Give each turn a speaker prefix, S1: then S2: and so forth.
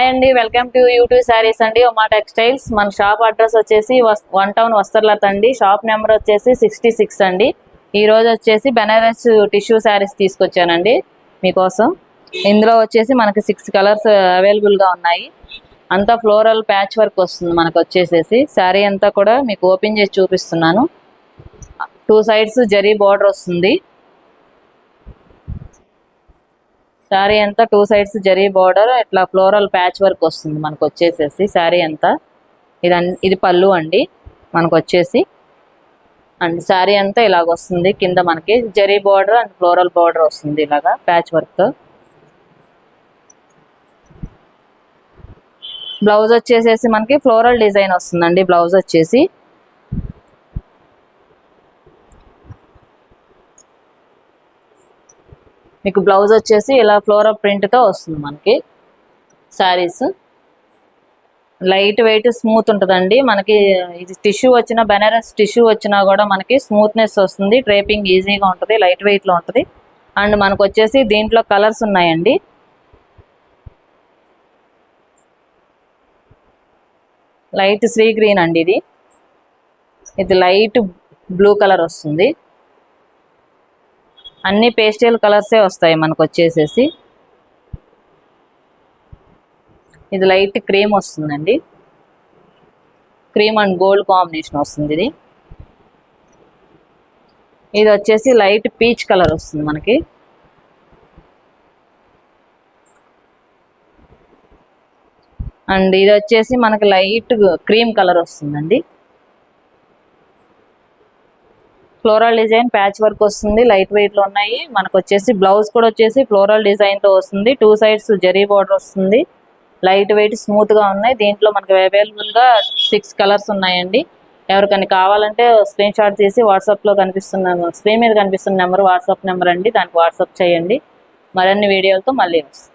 S1: Hi అండి, welcome to YouTube saris అండి. Uma textiles. మన షాప్ అడ్రస్ వచ్చేసి 1 టౌన్ వస్త్రలత అండి. షాప్ నెంబర్ వచ్చేసి 66 అండి. ఈ రోజు వచ్చేసి బెనారస్ టిష్యూ శారీస్ తీసుకొచ్చానండి మీకోసం. ఇందులో వచ్చేసి మనకి 6 కలర్స్ అవైలబుల్ గా ఉన్నాయి. అంతా ఫ్లోరల్ ప్యాచ్ వర్క్ వస్తుంది మనకు వచ్చేసేసి. శారీ అంతా కూడా మీకు ఓపెన్ చేసి చూపిస్తున్నాను. 2 సైడ్స్ జరీ బార్డర్ వస్తుంది. శారీ అంతా 2 సైడ్స్ జరీ బార్డర్ ఇట్లా ఫ్లోరల్ ప్యాచ్ వర్క్ వస్తుంది మనకు వచ్చేసేసి. శారీ అంతా ఇది పళ్ళు అండి మనకు వచ్చేసి. అండ్ శారీ అంతా ఇలాగ వస్తుంది. కింద మనకి zari border and floral border వస్తుంది ఇలాగా ప్యాచ్ వర్క్. బ్లౌజ్ వచ్చేసేసి మనకి ఫ్లోరల్ డిజైన్ వస్తుందండి. బ్లౌజ్ వచ్చేసి మీకు బ్లౌజ్ వచ్చేసి ఇలా ఫ్లోరల్ ప్రింట్తో వస్తుంది మనకి. శారీస్ లైట్ వెయిట్ స్మూత్ ఉంటుందండి మనకి. ఇది టిష్యూ వచ్చిన బెనారస్ టిష్యూ వచ్చినా కూడా మనకి స్మూత్నెస్ వస్తుంది. డ్రేపింగ్ ఈజీగా ఉంటుంది, లైట్ వెయిట్లో ఉంటుంది. అండ్ మనకు వచ్చేసి దీంట్లో కలర్స్ ఉన్నాయండి. లైట్ సీ గ్రీన్ అండి ఇది లైట్ బ్లూ కలర్ వస్తుంది. అన్ని పేస్టల్ కలర్సే వస్తాయి మనకు వచ్చేసేసి. ఇది లైట్ క్రీమ్ వస్తుందండి. క్రీమ్ అండ్ గోల్డ్ కాంబినేషన్ వస్తుంది. ఇది వచ్చేసి లైట్ పీచ్ కలర్ వస్తుంది మనకి. అండ్ ఇది వచ్చేసి మనకి లైట్ క్రీమ్ కలర్ వస్తుందండి. ఫ్లోరల్ డిజైన్ ప్యాచ్ వర్క్ వస్తుంది, లైట్ వెయిట్ లో ఉన్నాయి. మనకు వచ్చేసి బ్లౌజ్ కూడా వచ్చేసి ఫ్లోరల్ డిజైన్ తో వస్తుంది. 2 సైడ్స్ జరీ బార్డర్ వస్తుంది. లైట్ వెయిట్ స్మూత్ గా ఉన్నాయి. దీంట్లో మనకి అవైలబుల్ గా 6 కలర్స్ ఉన్నాయండి. ఎవరికైనా కావాలంటే స్క్రీన్ షాట్ తీసి వాట్సాప్ లో స్క్రీన్ మీద కనిపిస్తున్న నెంబర్ వాట్సాప్ నెంబర్ అండి. దానికి వాట్సాప్ చేయండి. మరిన్ని వీడియోలతో మళ్ళీ వస్తాం.